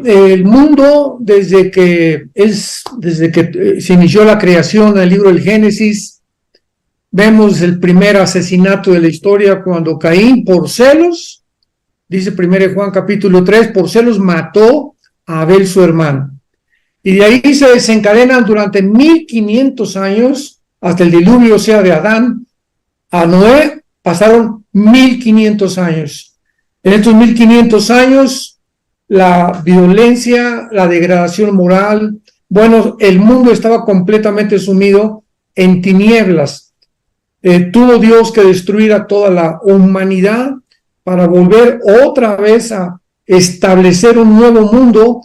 el mundo, desde que se inició la creación del libro del Génesis, vemos el primer asesinato de la historia cuando Caín, por celos, dice 1 Juan capítulo 3, por celos mató a Abel su hermano. Y de ahí se desencadenan durante 1500 años, hasta el diluvio, o sea, de Adán a Noé, pasaron 1500 años. En estos 1500 años, la violencia, la degradación moral, bueno, el mundo estaba completamente sumido en tinieblas. Tuvo Dios que destruir a toda la humanidad para volver otra vez a establecer un nuevo mundo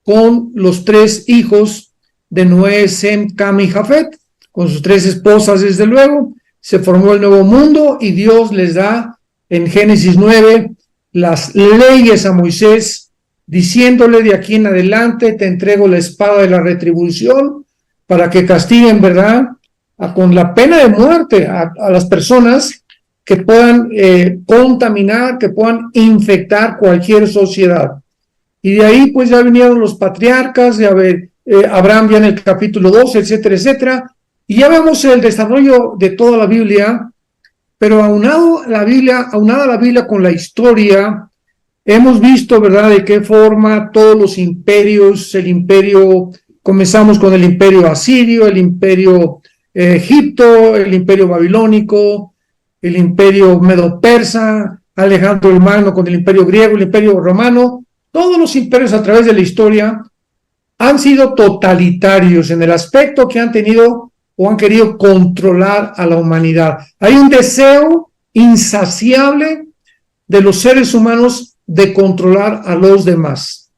con los 3 hijos de Noé, Sem, Cam y Jafet, con sus 3 esposas, desde luego. Se formó el nuevo mundo y Dios les da en Génesis 9 las leyes a Moisés, diciéndole: de aquí en adelante te entrego la espada de la retribución para que castiguen, ¿verdad?, con la pena de muerte a las personas que puedan contaminar, que puedan infectar cualquier sociedad. Y de ahí pues ya vinieron los patriarcas, Abraham ya en el capítulo 2, etcétera, etcétera, y ya vemos el desarrollo de toda la Biblia. Pero aunada la Biblia con la historia, hemos visto, ¿verdad?, de qué forma todos los imperios, comenzamos con el imperio asirio, el imperio Egipto, el imperio babilónico, el imperio medo-persa, Alejandro el Magno con el imperio griego, el imperio romano. Todos los imperios a través de la historia han sido totalitarios en el aspecto que han tenido o han querido controlar a la humanidad. Hay un deseo insaciable de los seres humanos de controlar a los demás.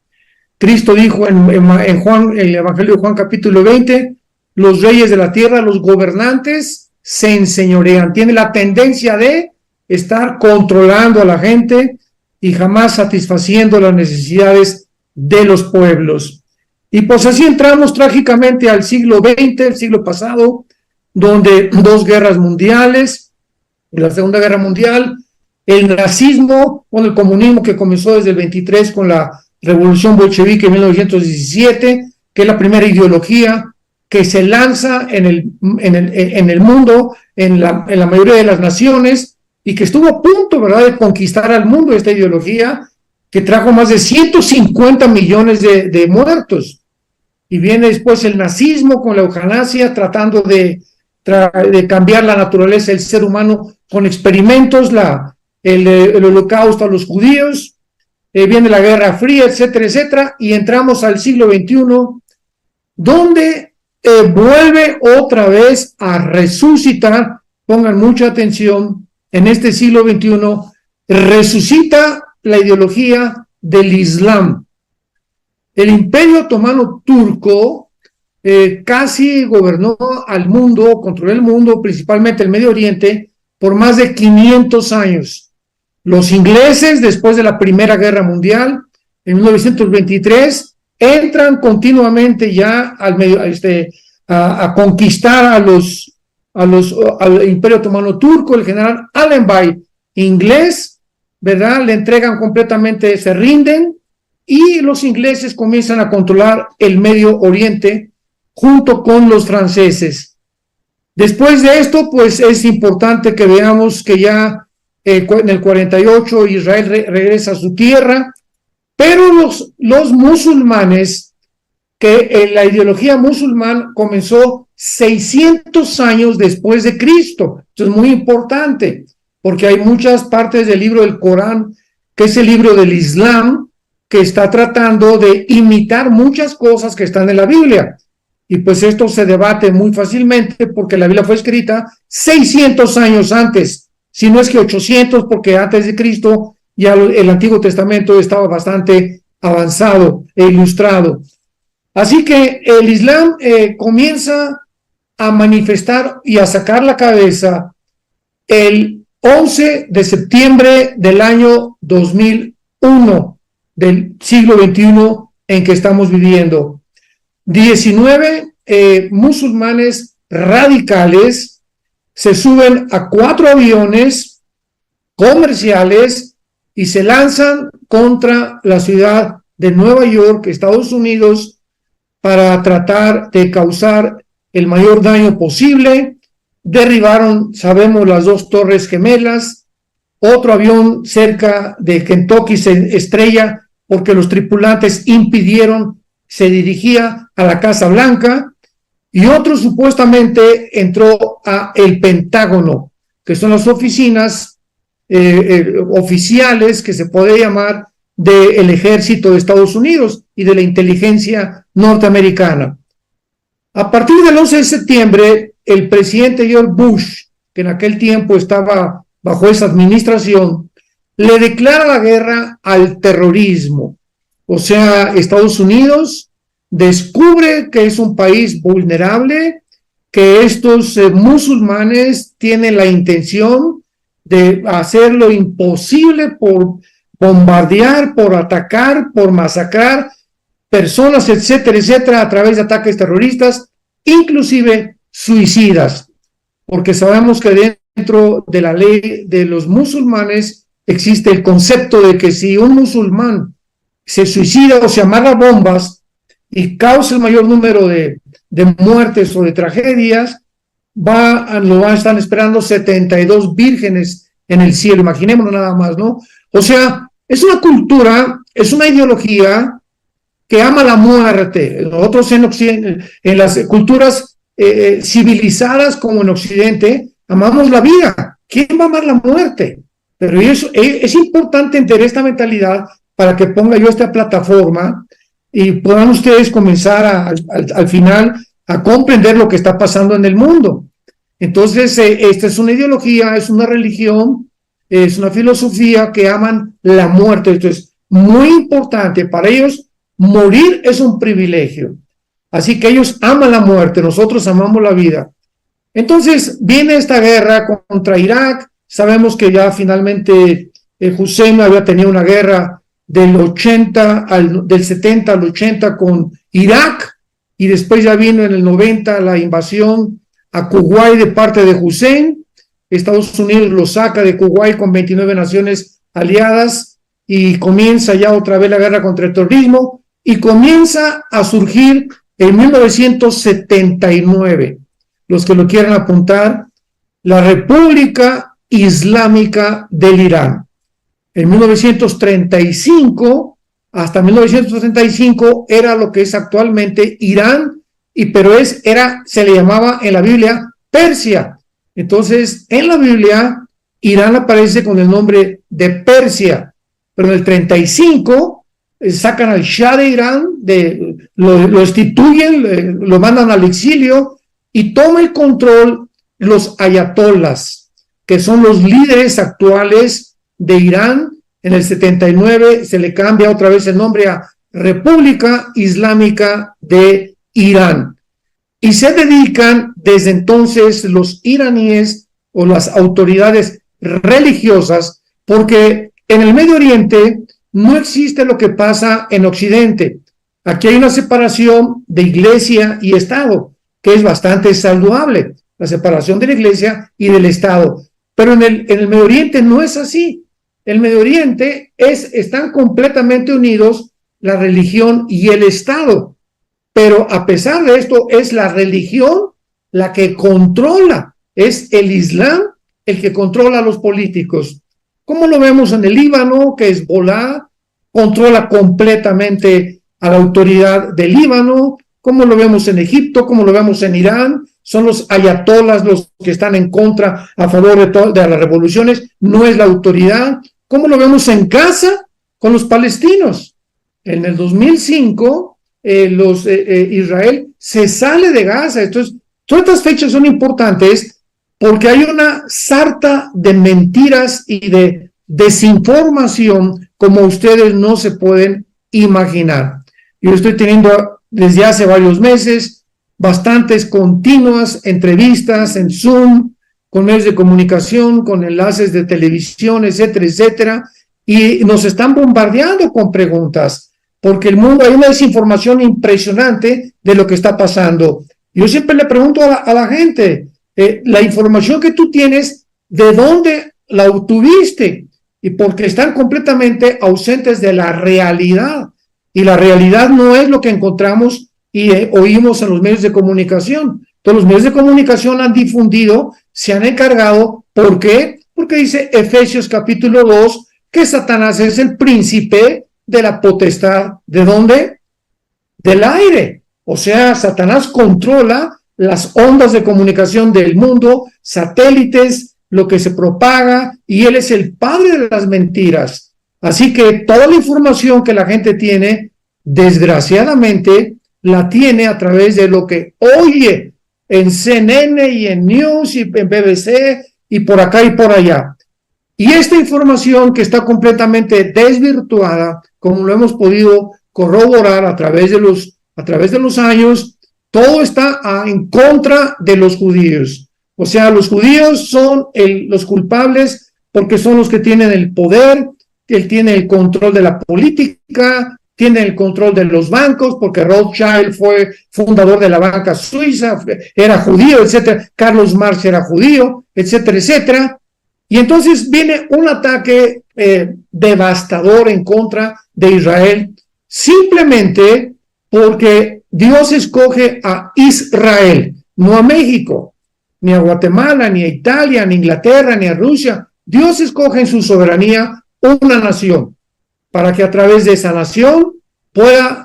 Cristo dijo en el Evangelio de Juan capítulo 20, los reyes de la tierra, los gobernantes, se enseñorean. Tienen la tendencia de estar controlando a la gente y jamás satisfaciendo las necesidades de los pueblos. Y pues así entramos trágicamente al siglo XX, el siglo pasado, donde 2 guerras mundiales, la Segunda Guerra Mundial, el nazismo, el comunismo que comenzó desde el 23 con la revolución bolchevique en 1917, que es la primera ideología que se lanza en el mundo, en la mayoría de las naciones, y que estuvo a punto, ¿verdad?, de conquistar al mundo esta ideología, que trajo más de 150 millones de muertos. Y viene después el nazismo con la eutanasia, tratando de cambiar la naturaleza del ser humano con experimentos, el holocausto a los judíos, viene la Guerra Fría, etcétera, etcétera, y entramos al siglo XXI, donde vuelve otra vez a resucitar. Pongan mucha atención, en este siglo XXI resucita la ideología del Islam. El Imperio Otomano Turco casi gobernó al mundo, controló el mundo, principalmente el Medio Oriente, por más de 500 años. Los ingleses, después de la Primera Guerra Mundial, en 1923, entran continuamente ya a conquistar al Imperio Otomano Turco. El general Allenby, inglés, ¿verdad?, le entregan completamente, se rinden, y los ingleses comienzan a controlar el Medio Oriente junto con los franceses. Después de esto, pues es importante que veamos que ya en el 48 Israel regresa a su tierra, pero los musulmanes, que la ideología musulmán comenzó 600 años después de Cristo. Esto es muy importante, porque hay muchas partes del libro del Corán, que es el libro del Islam, que está tratando de imitar muchas cosas que están en la Biblia. Y pues esto se debate muy fácilmente, porque la Biblia fue escrita 600 años antes, si no es que 800, porque antes de Cristo ya el Antiguo Testamento estaba bastante avanzado e ilustrado. Así que el Islam comienza a manifestar y a sacar la cabeza el 11 de septiembre del año 2001, del siglo XXI en que estamos viviendo. 19 musulmanes radicales se suben a 4 aviones comerciales y se lanzan contra la ciudad de Nueva York, Estados Unidos, para tratar de causar el mayor daño posible. Derribaron, sabemos, las dos torres gemelas. Otro avión cerca de Kentucky se estrella porque los tripulantes impidieron, se dirigía a la Casa Blanca. Y otro supuestamente entró a el Pentágono, que son las oficinas oficiales que se puede llamar del ejército de Estados Unidos y de la inteligencia norteamericana. A partir del 11 de septiembre, el presidente George Bush, que en aquel tiempo estaba bajo esa administración, le declara la guerra al terrorismo. O sea, Estados Unidos descubre que es un país vulnerable, que estos musulmanes tienen la intención de hacer lo imposible por bombardear, por atacar, por masacrar personas, etcétera, etcétera, a través de ataques terroristas, inclusive suicidas, porque sabemos que dentro de la ley de los musulmanes existe el concepto de que si un musulmán se suicida o se amarra bombas y causa el mayor número de muertes o de tragedias, lo van a estar esperando 72 vírgenes en el cielo, imaginémonos nada más, ¿no? O sea, es una cultura, es una ideología que ama la muerte. Nosotros en Occidente, en las culturas civilizadas como en Occidente, amamos la vida. ¿Quién va a amar la muerte? Pero eso, es importante entender esta mentalidad para que ponga yo esta plataforma y puedan ustedes comenzar al final a comprender lo que está pasando en el mundo. Entonces, esta es una ideología, es una religión, es una filosofía que aman la muerte. Esto es muy importante. Para ellos, morir es un privilegio. Así que ellos aman la muerte, nosotros amamos la vida. Entonces, viene esta guerra contra Irak. Sabemos que ya finalmente Hussein había tenido una guerra del 70 al 80 con Irak, y después ya vino en el 90 la invasión a Kuwait de parte de Hussein. Estados Unidos lo saca de Kuwait con 29 naciones aliadas y comienza ya otra vez la guerra contra el terrorismo, y comienza a surgir en 1979, los que lo quieran apuntar, la República Islámica del Irán. En 1935 hasta 1935 era lo que es actualmente Irán, pero se le llamaba en la Biblia Persia. Entonces, en la Biblia, Irán aparece con el nombre de Persia, pero en el 35 sacan al Shah de Irán, lo destituyen, lo mandan al exilio y toma el control los ayatolás, que son los líderes actuales de Irán. En el 79 se le cambia otra vez el nombre a República Islámica de Irán. Y se dedican desde entonces los iraníes o las autoridades religiosas, porque en el Medio Oriente no existe lo que pasa en Occidente. Aquí hay una separación de iglesia y Estado, que es bastante saludable, la separación de la iglesia y del Estado. Pero en el Medio Oriente no es así. El Medio Oriente están completamente unidos la religión y el Estado. Pero a pesar de esto, es la religión la que controla, es el Islam el que controla a los políticos. Como lo vemos en el Líbano, que Hezbolá controla completamente a la autoridad del Líbano, como lo vemos en Egipto, como lo vemos en Irán, son los ayatolás los que están en contra, a favor de las revoluciones, no es la autoridad, como lo vemos en Gaza con los palestinos. En el 2005, Israel se sale de Gaza. Entonces, todas estas fechas son importantes porque hay una sarta de mentiras y de desinformación como ustedes no se pueden imaginar. Yo estoy teniendo desde hace varios meses bastantes continuas entrevistas en Zoom, con medios de comunicación, con enlaces de televisión, etcétera, etcétera, y nos están bombardeando con preguntas, porque el mundo, hay una desinformación impresionante de lo que está pasando. Yo siempre le pregunto a la gente, la información que tú tienes, ¿de dónde la obtuviste? Y porque están completamente ausentes de la realidad. y la realidad no es lo que encontramos y oímos en los medios de comunicación. Entonces los medios de comunicación han difundido, se han encargado. ¿Por qué? Porque dice Efesios capítulo 2 que Satanás es el príncipe de la potestad. ¿De dónde? Del aire. O sea, Satanás controla las ondas de comunicación del mundo, satélites, lo que se propaga, y él es el padre de las mentiras. Así que toda la información que la gente tiene, desgraciadamente, la tiene a través de lo que oye en CNN y en News y en BBC y por acá y por allá. Y esta información que está completamente desvirtuada, como lo hemos podido corroborar a través de los años, todo está en contra de los judíos. O sea, los judíos son los culpables porque son los que tienen el poder, él tiene el control de la política, tiene el control de los bancos, porque Rothschild fue fundador de la banca suiza, era judío, etcétera. Carlos Marx era judío, etcétera, etcétera. Y entonces viene un ataque devastador en contra de Israel, simplemente porque Dios escoge a Israel, no a México, ni a Guatemala, ni a Italia, ni a Inglaterra, ni a Rusia. Dios escoge en su soberanía una nación, para que a través de esa nación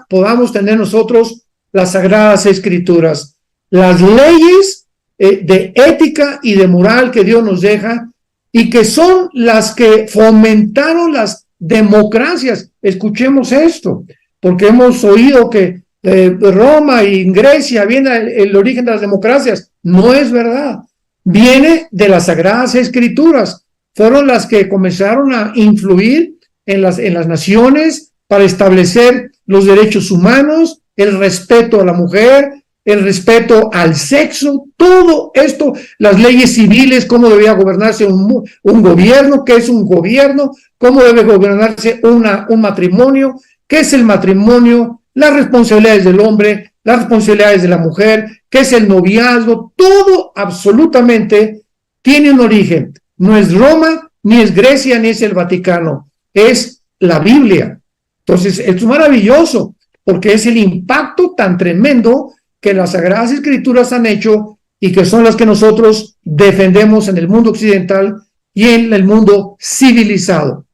podamos tener nosotros las sagradas escrituras, las leyes de ética y de moral que Dios nos deja, y que son las que fomentaron las democracias. Escuchemos esto, porque hemos oído que Roma y Grecia viene el origen de las democracias. No es verdad. Viene de las sagradas escrituras. Fueron las que comenzaron a influir en las naciones para establecer los derechos humanos, el respeto a la mujer, el respeto al sexo, todo esto, las leyes civiles, cómo debía gobernarse un gobierno, qué es un gobierno, cómo debe gobernarse un matrimonio, qué es el matrimonio, las responsabilidades del hombre, las responsabilidades de la mujer, qué es el noviazgo, todo absolutamente tiene un origen. No es Roma, ni es Grecia, ni es el Vaticano, es la Biblia. Entonces, es maravilloso, porque es el impacto tan tremendo que las Sagradas Escrituras han hecho y que son las que nosotros defendemos en el mundo occidental y en el mundo civilizado.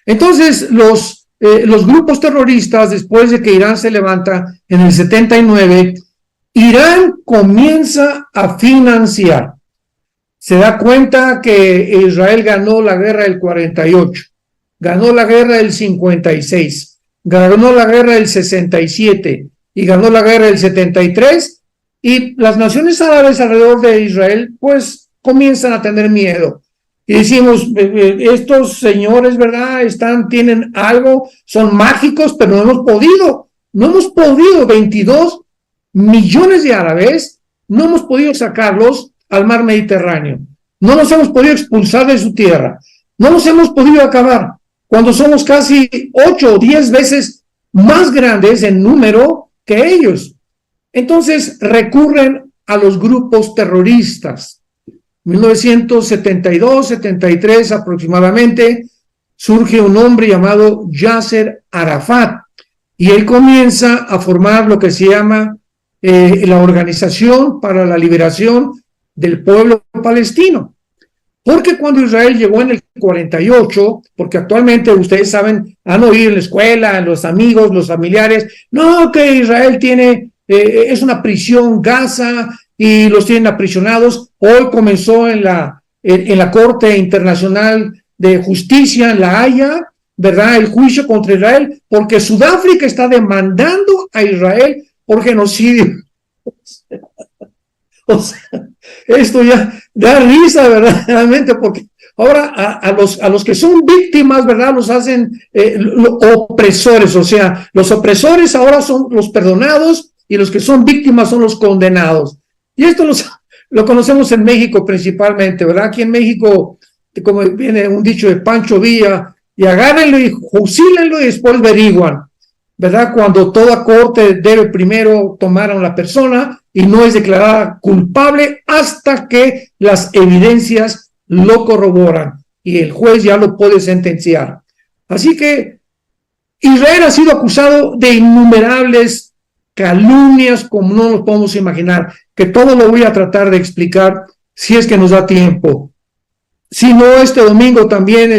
Entonces, los grupos terroristas, después de que Irán se levanta en el 79, Irán comienza a financiar. Se da cuenta que Israel ganó la guerra del 48, ganó la guerra del 56, ganó la guerra del 67 y ganó la guerra del 73, y las naciones árabes alrededor de Israel pues comienzan a tener miedo. Y decimos, estos señores, ¿verdad? Tienen algo, son mágicos, pero no hemos podido, 22 millones de árabes, no hemos podido sacarlos al mar Mediterráneo, no nos hemos podido expulsar de su tierra, no nos hemos podido acabar, cuando somos casi 8 o 10 veces más grandes en número que ellos. Entonces recurren a los grupos terroristas. 1972, 73 aproximadamente, surge un hombre llamado Yasser Arafat, y él comienza a formar lo que se llama la Organización para la Liberación del Pueblo Palestino. Porque cuando Israel llegó en el 48, porque actualmente ustedes saben, han oído en la escuela, los amigos, los familiares, no, que Israel es una prisión Gaza y los tienen aprisionados. Hoy comenzó en la Corte Internacional de Justicia, en La Haya, ¿verdad?, el juicio contra Israel, porque Sudáfrica está demandando a Israel por genocidio. O sea, esto ya da risa verdaderamente, porque ahora a los que son víctimas, ¿verdad?, los hacen opresores. O sea, los opresores ahora son los perdonados y los que son víctimas son los condenados. Y esto lo conocemos en México principalmente, ¿verdad? Aquí en México, como viene un dicho de Pancho Villa, y agárrenlo y fusílenlo y después averiguan, ¿verdad? Cuando toda corte debe primero tomar a una persona y no es declarada culpable hasta que las evidencias lo corroboran y el juez ya lo puede sentenciar. Así que Israel ha sido acusado de innumerables calumnias como no nos podemos imaginar, que todo lo voy a tratar de explicar si es que nos da tiempo. Si no, este domingo también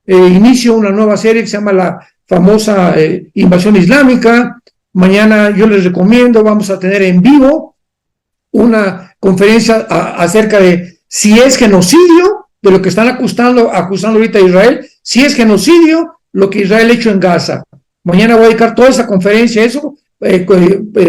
inicio una nueva serie que se llama la famosa invasión islámica. Mañana yo les recomiendo, vamos a tener en vivo una conferencia acerca de si es genocidio, de lo que están acusando ahorita a Israel, si es genocidio lo que Israel ha hecho en Gaza. Mañana voy a dedicar toda esa conferencia a eso.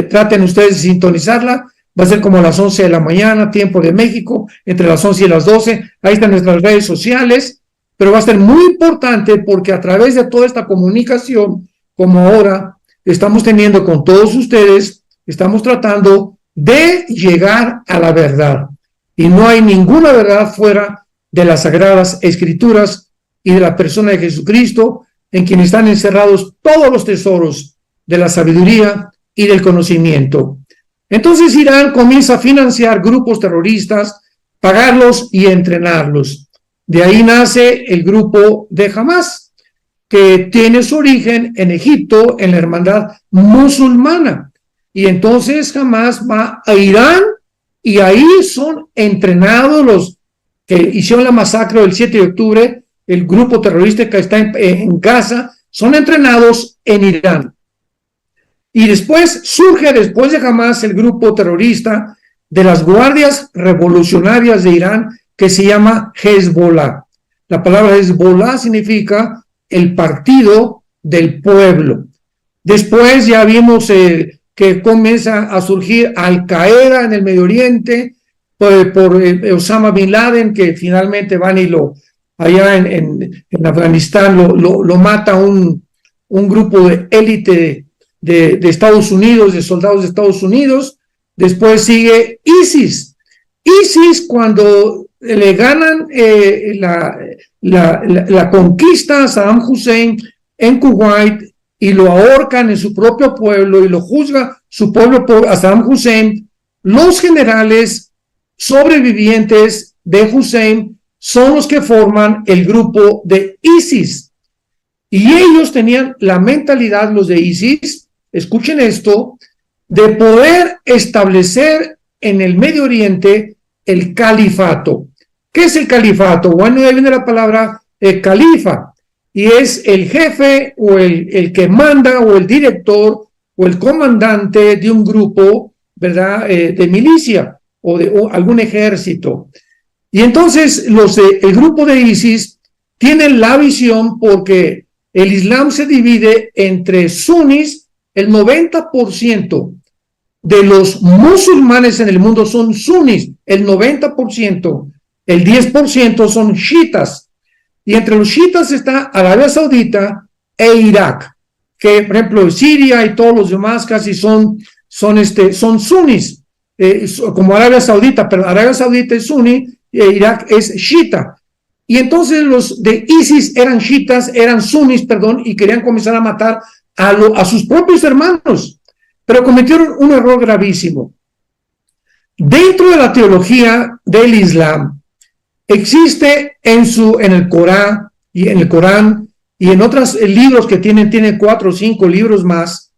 Traten ustedes de sintonizarla. Va a ser como a las 11 de la mañana, tiempo de México, entre las 11 y las 12. Ahí están nuestras redes sociales. Pero va a ser muy importante porque a través de toda esta comunicación, como ahora estamos teniendo con todos ustedes, estamos tratando de llegar a la verdad. Y no hay ninguna verdad fuera de las Sagradas Escrituras y de la persona de Jesucristo, en quien están encerrados todos los tesoros de la sabiduría y del conocimiento. Entonces Irán comienza a financiar grupos terroristas, pagarlos y entrenarlos. De ahí nace el grupo de Hamas, que tiene su origen en Egipto, en la hermandad musulmana. Y entonces Hamas va a Irán y ahí son entrenados los que hicieron la masacre del 7 de octubre, el grupo terrorista que está en Gaza, son entrenados en Irán. Y después surge, después de Hamas, el grupo terrorista de las guardias revolucionarias de Irán, que se llama Hezbollah. La palabra Hezbollah significa el partido del pueblo. Después ya vimos que comienza a surgir Al-Qaeda en el Medio Oriente, por Osama Bin Laden, que finalmente van y allá en Afganistán lo mata un grupo de élite de Estados Unidos, de soldados de Estados Unidos. Después sigue ISIS. ISIS, cuando le ganan la conquista a Saddam Hussein en Kuwait y lo ahorcan en su propio pueblo y lo juzga su pueblo a Saddam Hussein, los generales sobrevivientes de Hussein son los que forman el grupo de ISIS. Y ellos tenían la mentalidad, los de ISIS, escuchen esto, de poder establecer en el Medio Oriente el califato. ¿Qué es el califato? Bueno, ahí viene la palabra califa, y es el jefe o el que manda o el director o el comandante de un grupo, ¿verdad?, de milicia o de algún ejército. Y entonces el grupo de ISIS tienen la visión, porque el Islam se divide entre sunis. El 90% de los musulmanes en el mundo son sunis, el 90%, el 10% son chiitas. Y entre los chiitas está Arabia Saudita e Irak, que por ejemplo Siria y todos los demás casi son sunis, como Arabia Saudita, pero Arabia Saudita es suní y Irak es chiita. Y entonces los de ISIS eran chiitas, eran sunis, y querían comenzar a matar a sus propios hermanos, pero cometieron un error gravísimo. Dentro de la teología del Islam existe en el Corán y en otros libros que tienen 4 o 5 libros más,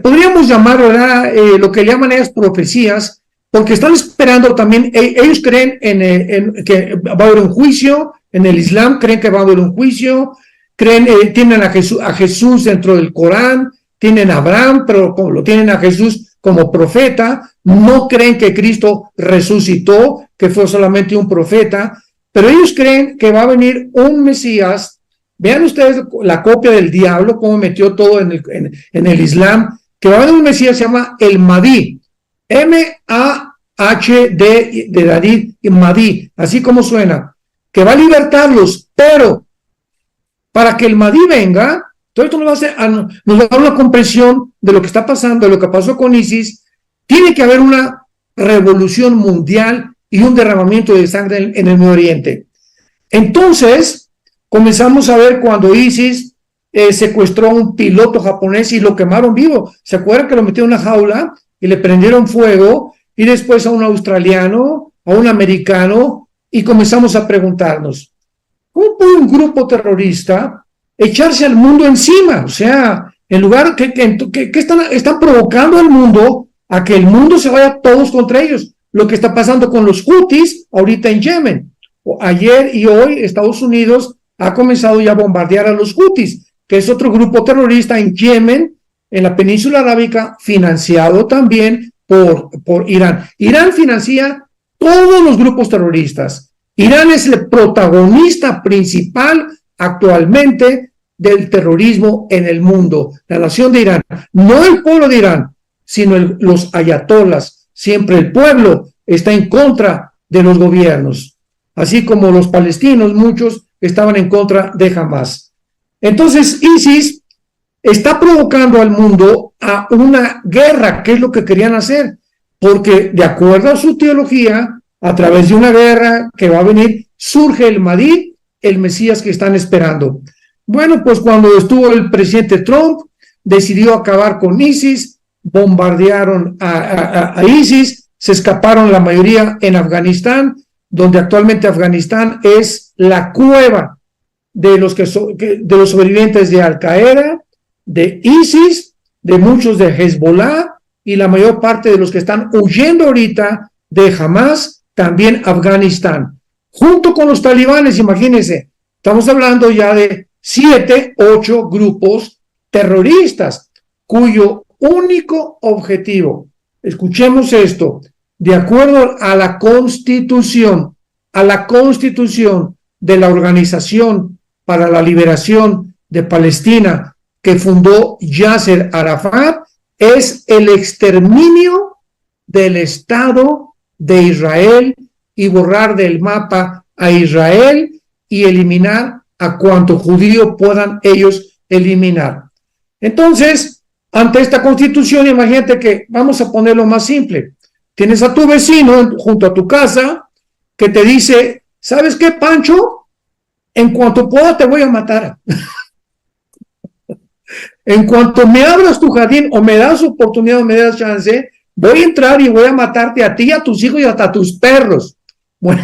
podríamos llamar, ¿verdad?, lo que llaman ellas profecías, porque están esperando también, ellos creen en que va a haber un juicio. En el Islam creen que va a haber un juicio, tienen a Jesús dentro del Corán, tienen a Abraham, pero como lo tienen a Jesús como profeta, no creen que Cristo resucitó, que fue solamente un profeta, pero ellos creen que va a venir un Mesías. Vean ustedes la copia del diablo, cómo metió todo en el Islam, que va a venir un Mesías, se llama el Mahdi, M-A-H-D de David, Mahdi, así como suena, que va a libertarlos, pero para que el Mahdi venga, todo esto nos va a dar una comprensión de lo que está pasando, de lo que pasó con ISIS. Tiene que haber una revolución mundial y un derramamiento de sangre en el Medio Oriente. Entonces, comenzamos a ver cuando ISIS secuestró a un piloto japonés y lo quemaron vivo. ¿Se acuerdan que lo metieron en una jaula y le prendieron fuego? Y después a un australiano, a un americano, y comenzamos a preguntarnos, ¿cómo puede un grupo terrorista echarse al mundo encima? O sea, en lugar que están provocando al mundo a que el mundo se vaya todos contra ellos. Lo que está pasando con los Houthis ahorita en Yemen. Ayer y hoy Estados Unidos ha comenzado ya a bombardear a los Houthis, que es otro grupo terrorista en Yemen, en la península arábica, financiado también por Irán. Irán financia todos los grupos terroristas. Irán es el protagonista principal actualmente del terrorismo en el mundo, la nación de Irán, no el pueblo de Irán, sino los ayatolas. Siempre el pueblo está en contra de los gobiernos, así como los palestinos, muchos estaban en contra de Hamás. Entonces ISIS está provocando al mundo a una guerra, que es lo que querían hacer, porque de acuerdo a su teología, a través de una guerra que va a venir, surge el Mahdi, el Mesías que están esperando. Bueno, pues cuando estuvo el presidente Trump, decidió acabar con ISIS, bombardearon a ISIS, se escaparon la mayoría en Afganistán, donde actualmente Afganistán es la cueva de los sobrevivientes de Al-Qaeda, de ISIS, de muchos de Hezbollah, y la mayor parte de los que están huyendo ahorita de Hamás, también Afganistán. Junto con los talibanes, imagínense, estamos hablando ya de 7, 8 grupos terroristas, cuyo único objetivo, escuchemos esto, de acuerdo a la Constitución de la Organización para la Liberación de Palestina que fundó Yasser Arafat, es el exterminio del Estado de Israel y borrar del mapa a Israel y eliminar a cuanto judío puedan ellos eliminar. Entonces, ante esta constitución, imagínate que, vamos a ponerlo más simple, tienes a tu vecino junto a tu casa que te dice, ¿sabes qué, Pancho? En cuanto pueda te voy a matar. En cuanto me abras tu jardín o me das oportunidad o me das chance, voy a entrar y voy a matarte a ti, a tus hijos y hasta a tus perros. Bueno,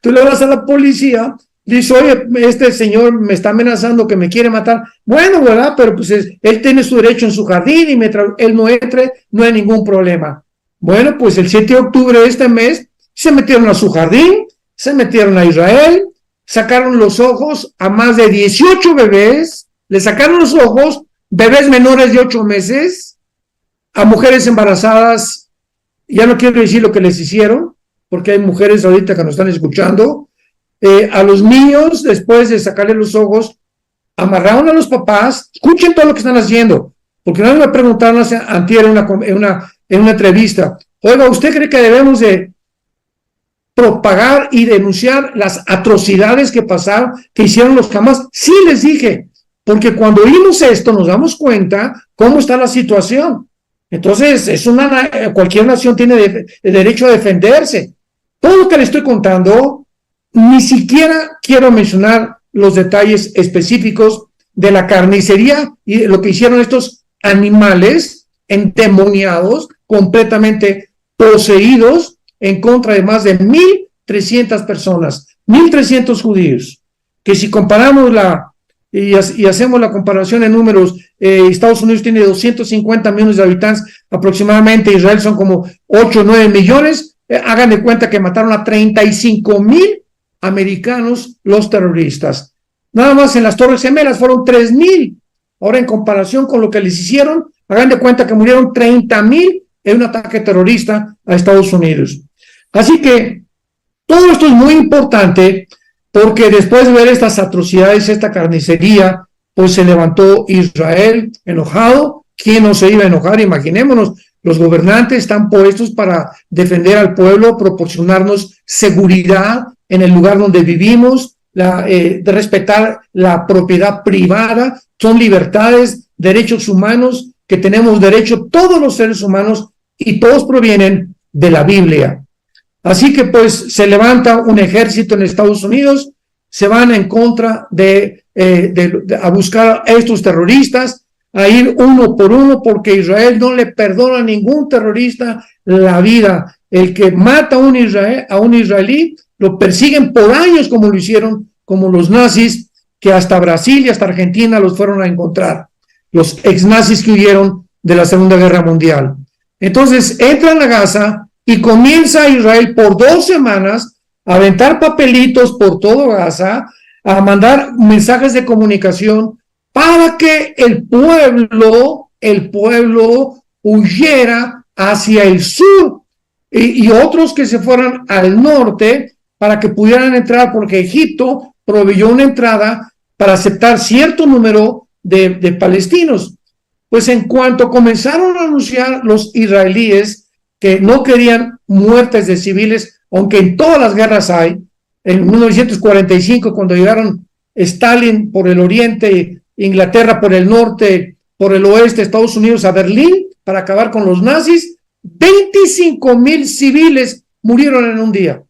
tú le vas a la policía, dice, oye, este señor me está amenazando que me quiere matar. Bueno, ¿verdad? Pero pues él tiene su derecho en su jardín y mientras él no entre, no hay ningún problema. Bueno, pues el 7 de octubre de este mes se metieron a su jardín, se metieron a Israel, sacaron los ojos a más de 18 bebés, le sacaron los ojos, bebés menores de 8 meses, a mujeres embarazadas, ya no quiero decir lo que les hicieron, porque hay mujeres ahorita que nos están escuchando, a los niños, después de sacarle los ojos, amarraron a los papás, escuchen todo lo que están haciendo, porque no me preguntaron antier en una entrevista, oiga, ¿usted cree que debemos de propagar y denunciar las atrocidades que pasaron, que hicieron los Hamás? Sí, les dije, porque cuando oímos esto nos damos cuenta cómo está la situación. Entonces, cualquier nación tiene el derecho a defenderse. Todo lo que le estoy contando, ni siquiera quiero mencionar los detalles específicos de la carnicería y de lo que hicieron estos animales endemoniados, completamente poseídos, en contra de más de 1,300 personas, 1,300 judíos, que si comparamos y hacemos la comparación en números, Estados Unidos tiene 250 millones de habitantes aproximadamente, Israel son como 8 o 9 millones, hagan de cuenta que mataron a 35,000 americanos los terroristas. Nada más en las Torres Gemelas fueron 3,000. Ahora en comparación con lo que les hicieron, hagan de cuenta que murieron 30,000 en un ataque terrorista a Estados Unidos. Así que todo esto es muy importante porque después de ver estas atrocidades, esta carnicería, pues se levantó Israel enojado. ¿Quién no se iba a enojar? Imaginémonos, los gobernantes están puestos para defender al pueblo, proporcionarnos seguridad en el lugar donde vivimos, de respetar la propiedad privada, son libertades, derechos humanos que tenemos derecho todos los seres humanos y todos provienen de la Biblia. Así que pues se levanta un ejército en Estados Unidos, se van en contra a buscar a estos terroristas, a ir uno por uno, porque Israel no le perdona a ningún terrorista la vida. El que mata a un israelí, lo persiguen por años como lo hicieron como los nazis, que hasta Brasil y hasta Argentina los fueron a encontrar, los ex-nazis que huyeron de la Segunda Guerra Mundial. Entonces entran a Gaza y comienza Israel por 2 semanas a aventar papelitos por todo Gaza, a mandar mensajes de comunicación para que el pueblo huyera hacia el sur y otros que se fueran al norte para que pudieran entrar, porque Egipto proveyó una entrada para aceptar cierto número de palestinos. Pues en cuanto comenzaron a anunciar los israelíes que no querían muertes de civiles, aunque en todas las guerras hay, en 1945 cuando llegaron Stalin por el oriente, Inglaterra por el norte, por el oeste, Estados Unidos a Berlín para acabar con los nazis, 25,000 civiles murieron en un día.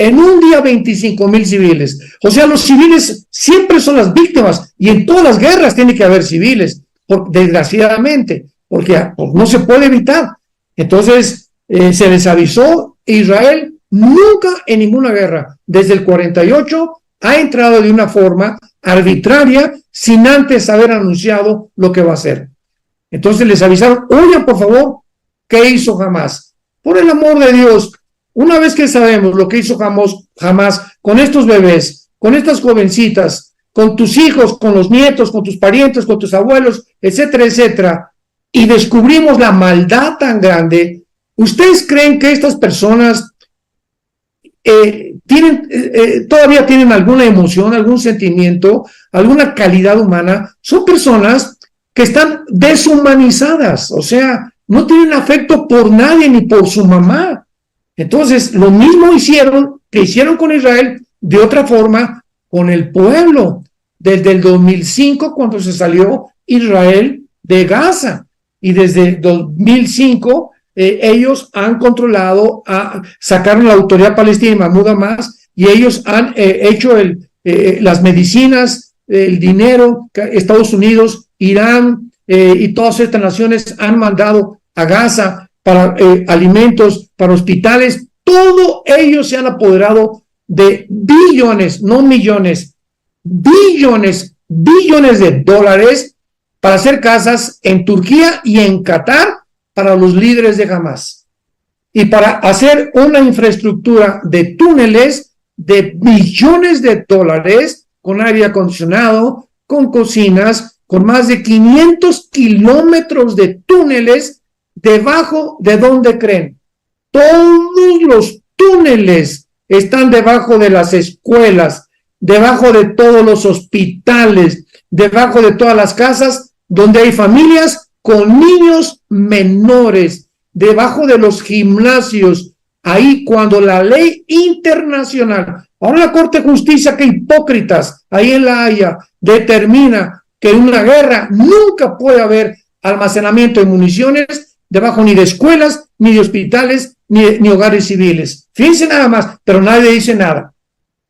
En un día 25,000 civiles. O sea, los civiles siempre son las víctimas y en todas las guerras tiene que haber civiles, desgraciadamente, porque no se puede evitar. Entonces, se les avisó, Israel nunca en ninguna guerra, desde el 48, ha entrado de una forma arbitraria sin antes haber anunciado lo que va a hacer. Entonces les avisaron, oigan por favor, ¿qué hizo Hamás? Por el amor de Dios, una vez que sabemos lo que hizo Hamás con estos bebés, con estas jovencitas, con tus hijos, con los nietos, con tus parientes, con tus abuelos, etcétera, etcétera, y descubrimos la maldad tan grande, ¿ustedes creen que estas personas todavía tienen alguna emoción, algún sentimiento, alguna calidad humana? Son personas que están deshumanizadas, o sea, no tienen afecto por nadie ni por su mamá. Entonces, lo mismo que hicieron con Israel, de otra forma, con el pueblo, desde el 2005, cuando se salió Israel de Gaza, y desde el 2005 ellos han controlado, sacaron la autoridad palestina y Mahmoud Abbas, y ellos han hecho las medicinas, el dinero, Estados Unidos, Irán y todas estas naciones han mandado a Gaza para alimentos, para hospitales, todo ellos se han apoderado de billones, no millones, billones de dólares para hacer casas en Turquía y en Qatar para los líderes de Hamás y para hacer una infraestructura de túneles de billones de dólares con aire acondicionado, con cocinas, con más de 500 kilómetros de túneles debajo de donde creen. Todos los túneles están debajo de las escuelas, debajo de todos los hospitales, debajo de todas las casas donde hay familias con niños menores, debajo de los gimnasios, ahí cuando la ley internacional, ahora la Corte de Justicia, que hipócritas, ahí en La Haya, determina que en una guerra nunca puede haber almacenamiento de municiones debajo ni de escuelas, ni de hospitales, ni hogares civiles. Fíjense nada más, pero nadie dice nada.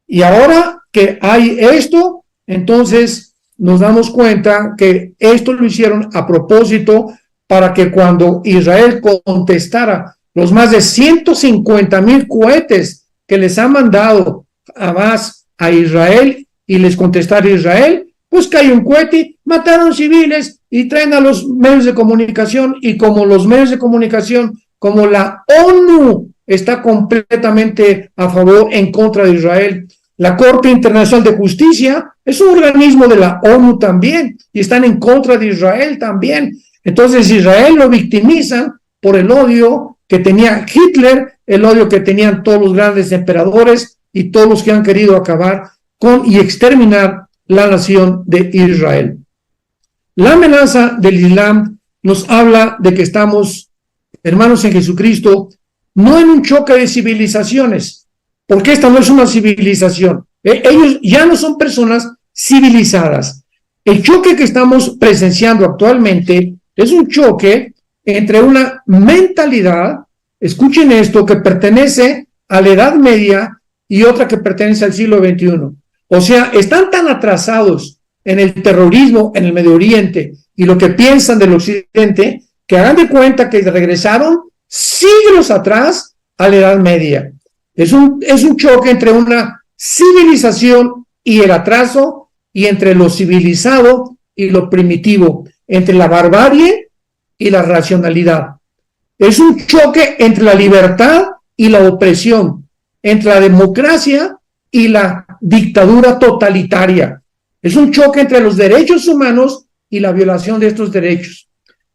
Y ahora que hay esto, entonces nos damos cuenta que esto lo hicieron a propósito para que cuando Israel contestara los más de 150,000 cohetes que les ha mandado Hamás a Israel y les contestara Israel, pues cae un cohete, mataron civiles y traen a los medios de comunicación, y como los medios de comunicación, como la ONU está completamente a favor, en contra de Israel, la Corte Internacional de Justicia es un organismo de la ONU también, y están en contra de Israel también. Entonces Israel lo victimizan por el odio que tenía Hitler, el odio que tenían todos los grandes emperadores y todos los que han querido acabar con y exterminar la nación de Israel. La amenaza del Islam nos habla de que estamos, hermanos en Jesucristo, no en un choque de civilizaciones, porque esta no es una civilización. Ellos ya no son personas civilizadas. El choque que estamos presenciando actualmente es un choque entre una mentalidad, escuchen esto, que pertenece a la Edad Media y otra que pertenece al siglo XXI. O sea, están tan atrasados en el terrorismo en el Medio Oriente y lo que piensan del Occidente, que hagan de cuenta que regresaron siglos atrás a la Edad Media. Es un choque entre una civilización y el atraso, y entre lo civilizado y lo primitivo, entre la barbarie y la racionalidad. Es un choque entre la libertad y la opresión, entre la democracia y la dictadura totalitaria. Es un choque entre los derechos humanos y la violación de estos derechos.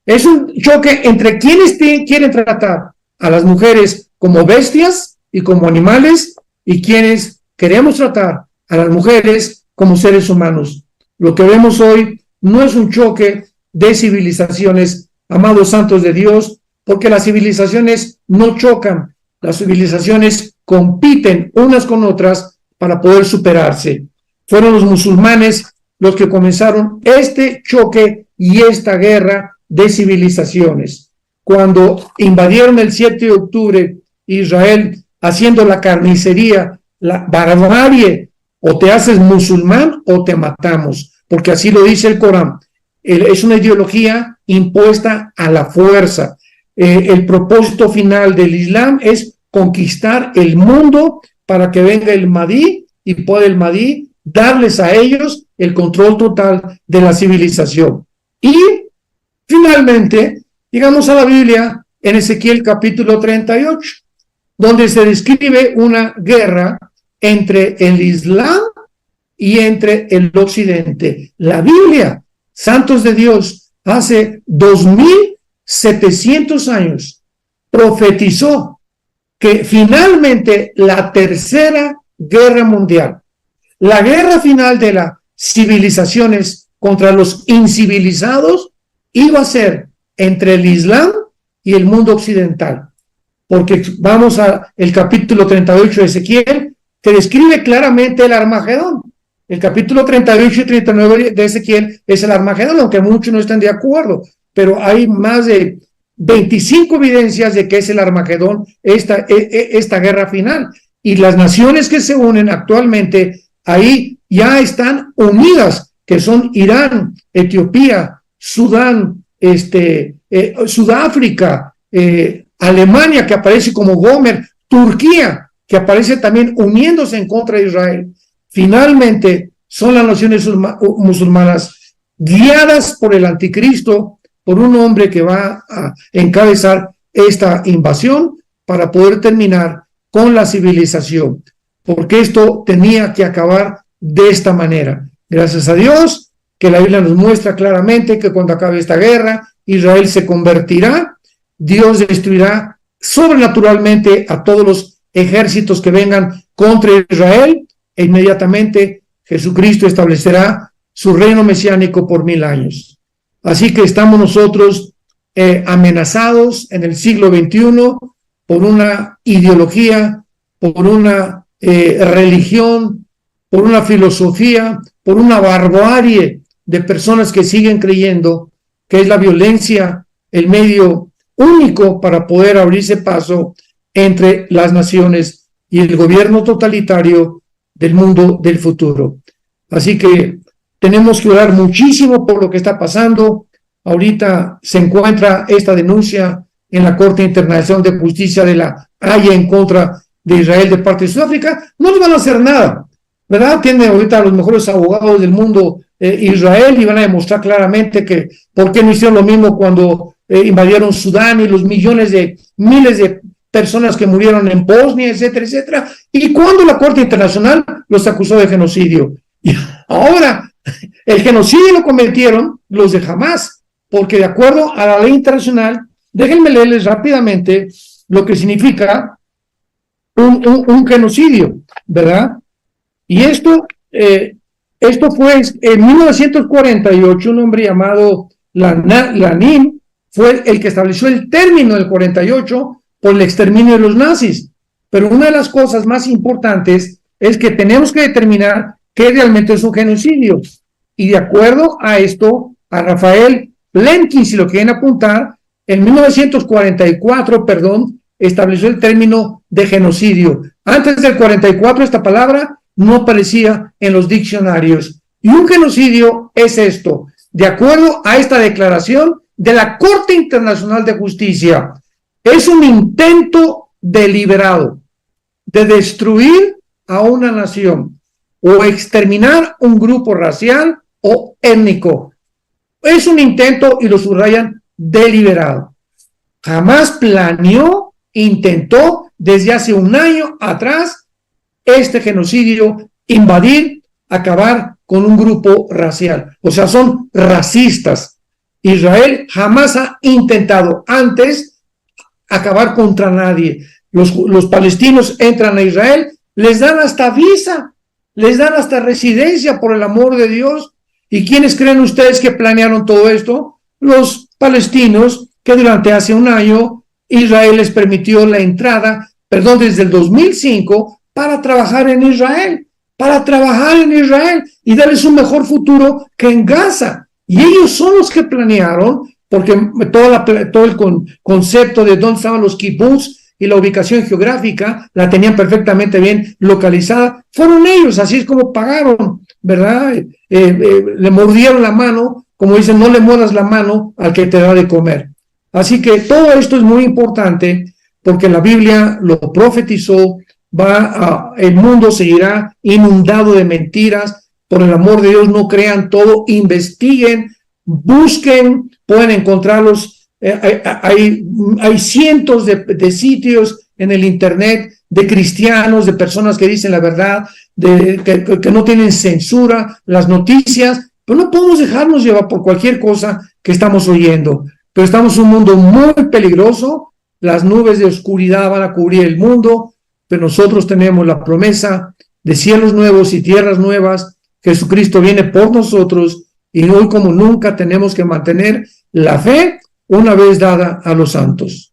Es un choque entre quienes quieren tratar a las mujeres como bestias y como animales y quienes queremos tratar a las mujeres como seres humanos. Lo que vemos hoy no es un choque de civilizaciones, amados santos de Dios, porque las civilizaciones no chocan, las civilizaciones compiten unas con otras para poder superarse. Fueron los musulmanes los que comenzaron este choque y esta guerra de civilizaciones. Cuando invadieron el 7 de octubre Israel, haciendo la carnicería, la barbarie, o te haces musulmán o te matamos, porque así lo dice el Corán. Es una ideología impuesta a la fuerza. El propósito final del Islam es conquistar el mundo para que venga el Mahdi y pueda el Mahdi darles a ellos el control total de la civilización. Y finalmente, llegamos a la Biblia en Ezequiel capítulo 38, donde se describe una guerra entre el Islam y entre el Occidente. La Biblia, santos de Dios, hace 2700 años profetizó que finalmente la tercera guerra mundial, la guerra final de las civilizaciones contra los incivilizados, iba a ser entre el Islam y el mundo occidental. Porque vamos al capítulo 38 de Ezequiel, que describe claramente el Armagedón. El capítulo 38 y 39 de Ezequiel es el Armagedón, aunque muchos no están de acuerdo, pero hay más de 25 evidencias de que es el Armagedón, esta guerra final. Y las naciones que se unen actualmente ahí ya están unidas, que son Irán, Etiopía, Sudán, Sudáfrica, Alemania, que aparece como Gomer, Turquía, que aparece también uniéndose en contra de Israel. Finalmente, son las naciones musulmanas guiadas por el anticristo, por un hombre que va a encabezar esta invasión para poder terminar con la civilización, porque esto tenía que acabar de esta manera. Gracias a Dios, que la Biblia nos muestra claramente que cuando acabe esta guerra, Israel se convertirá, Dios destruirá sobrenaturalmente a todos los ejércitos que vengan contra Israel, e inmediatamente Jesucristo establecerá su reino mesiánico por 1000 años. Así que estamos nosotros amenazados en el siglo XXI por una ideología, por una religión, por una filosofía, por una barbarie de personas que siguen creyendo que es la violencia el medio único para poder abrirse paso entre las naciones y el gobierno totalitario del mundo del futuro. Así que tenemos que orar muchísimo por lo que está pasando. Ahorita se encuentra esta denuncia en la Corte Internacional de Justicia de la Haya en contra de Israel de parte de Sudáfrica. No les van a hacer nada, ¿verdad? Tienen ahorita a los mejores abogados del mundo Israel y van a demostrar claramente que por qué no hicieron lo mismo cuando invadieron Sudán y los miles de personas que murieron en Bosnia, etcétera, etcétera, y cuando la Corte Internacional los acusó de genocidio. Y ahora, el genocidio lo cometieron los de Hamás, porque de acuerdo a la ley internacional, déjenme leerles rápidamente lo que significa un genocidio, ¿verdad? Y esto fue en 1948, un hombre llamado Lanin fue el que estableció el término del 48 por el exterminio de los nazis. Pero una de las cosas más importantes es que tenemos que determinar qué realmente es un genocidio. Y de acuerdo a esto, a Rafael Lemkin, si lo quieren apuntar, en 1944, estableció el término de genocidio. Antes del 44 esta palabra no aparecía en los diccionarios. Y un genocidio es esto, de acuerdo a esta declaración de la Corte Internacional de Justicia, es un intento deliberado de destruir a una nación, o exterminar un grupo racial o étnico. Es un intento, y lo subrayan, deliberado. Jamás planeó, intentó desde hace un año atrás este genocidio, invadir, acabar con un grupo racial. O sea, son racistas. Israel jamás ha intentado antes acabar contra nadie. Los palestinos entran a Israel, les dan hasta visa, les dan hasta residencia, por el amor de Dios. ¿Y quiénes creen ustedes que planearon todo esto? Los palestinos, que durante hace un año Israel les permitió la entrada, desde el 2005, para trabajar en Israel, y darles un mejor futuro que en Gaza. Y ellos son los que planearon, porque todo el concepto de dónde estaban los kibbutz y la ubicación geográfica la tenían perfectamente bien localizada. Fueron ellos, así es como pagaron, ¿verdad? Le mordieron la mano, como dicen, no le muerdas la mano al que te da de comer. Así que todo esto es muy importante, porque la Biblia lo profetizó. El mundo seguirá inundado de mentiras. Por el amor de Dios, no crean todo, investiguen, busquen, pueden encontrarlos. Hay cientos de sitios en el internet de cristianos, de personas que dicen la verdad, que no tienen censura, las noticias, pero no podemos dejarnos llevar por cualquier cosa que estamos oyendo. Pero estamos en un mundo muy peligroso, las nubes de oscuridad van a cubrir el mundo, pero nosotros tenemos la promesa de cielos nuevos y tierras nuevas. Jesucristo viene por nosotros, y hoy como nunca tenemos que mantener la fe una vez dada a los santos.